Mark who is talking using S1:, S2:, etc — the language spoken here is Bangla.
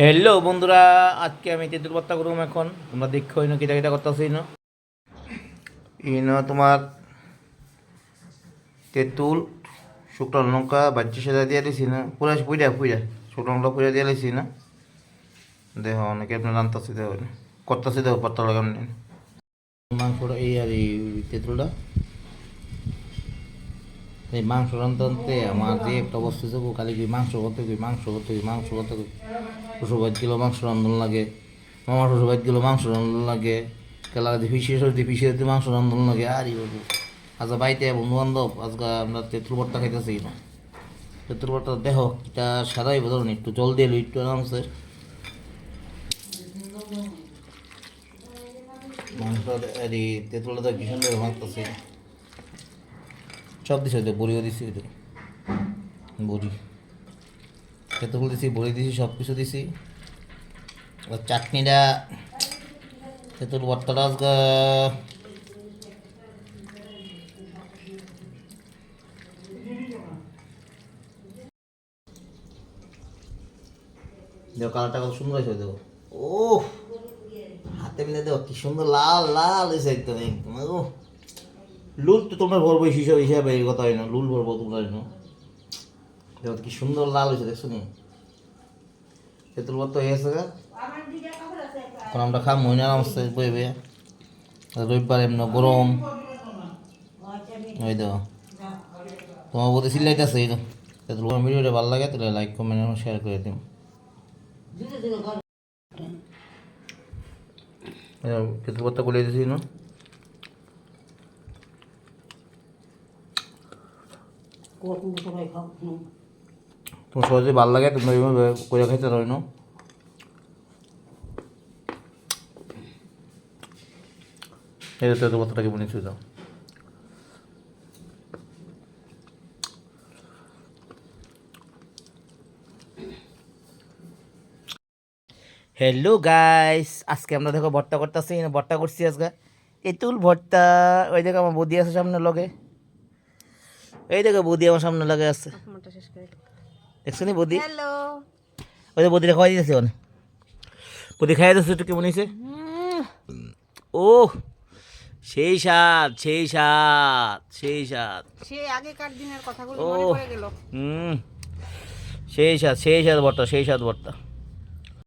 S1: হ্যালো বন্ধুরা, আজকে আমি তেঁতুল ভর্তা করুম। এখন তোমরা দেখো ইনো কিটা কিটা করতেছি। ইনো ইনো তোমার তেঁতুল শুকনো লঙ্কা বাচ্চা সাদা দিয়ে দিছি না, পুরা পুইরা পুইরা শুকনো লঙ্কা পুইরা দিয়ে দিছি না। দেখো অনেকে আপনার রান্তাছি, দেখো করতেছি, দেখো ভর্তা লাগান মাংসটা এই আর এই তেঁতুলটা এই মাংস রান্তে আমার যে একটা অবস্থা যাবো, খালি কি মাংস করতে শ্বশুর বাদ গেলেও মাংস রান্ধন লাগে, মামার শ্বশুর বাদ গেলেও মাংস রান্ধন লাগে, কেলা পিছিয়ে মাংস রান্ধন লাগে। আর বাবু আচ্ছা বাড়িতে বন্ধু বান্ধব আজকে আমরা তেঁতুল ভর্তা খাইতেছি না। তেঁতুল ভর্তা দেখো এটা সাদাই ধরুন, একটু জল দিয়ে একটু আরামসে মাংস তেঁতুলটা কি সুন্দর মাখতেছি। সব দিছি, বড়িও দিছি, বড়ি তেঁতুল দিছি, বড়ি দিছি, সব কিছু দিছি। চাটনিটা তেঁতুল ভর্তাটা আজকে দেখো কালারটা কত সুন্দর হয়েছে। দেখো ও হাতে মিলে দেখো কি সুন্দর লাল লাল হয়েছে একদম একদম। ও লুল তো তোমরা ভরবো হিসাবে হিসাবে এই কথা হয় না, লুল ভরবো তোমরা দেখো কি সুন্দর লাল হয়েছে, দেখছো নি তেঁতুল ভর্তা হয়ে গেছে। এখন আমরা খাম মহিনা আরামসে বয়ে বয়ে, রবিবার এমন গরম। ওই দেখো তোমার বলতে সিলাইতেছে। এই তো তোমার ভিডিওটা ভালো লাগে তাহলে লাইক কমেন্ট এবং শেয়ার করে দিন। তেঁতুল ভর্তা করে দিয়েছি না, তোমার সহজে ভালো লাগে তোমরা এইভাবে করে খাইতে পারো না। এই তেঁতুল ভর্তাটাকে বলেছি দাও। হ্যালো গাইস, আজকে আমরা দেখো ভর্তা করতেছি, ভর্তা করছি আজকে তেঁতুল ভর্তা। ওই দেখো আমার বৌদি আছে সামনে লগে, এই দেখো বৌদি আমার সামনে লগে আছে, দেখছো নি বৌদি? ওই যে বৌদিটা খাওয়াই দিতেছে, অনেক বৌদি খাইয়ে দিচ্ছে। একটু কেমন হয়েছে? ও সেই স্বাদ, সেই স্বাদ, সেই স্বাদ,
S2: সেই আগেকার দিনের কথাগুলো মনে পড়ে গেল।
S1: সেই স্বাদ, সেই স্বাদ ভর্তা, সেই স্বাদ ভর্তা।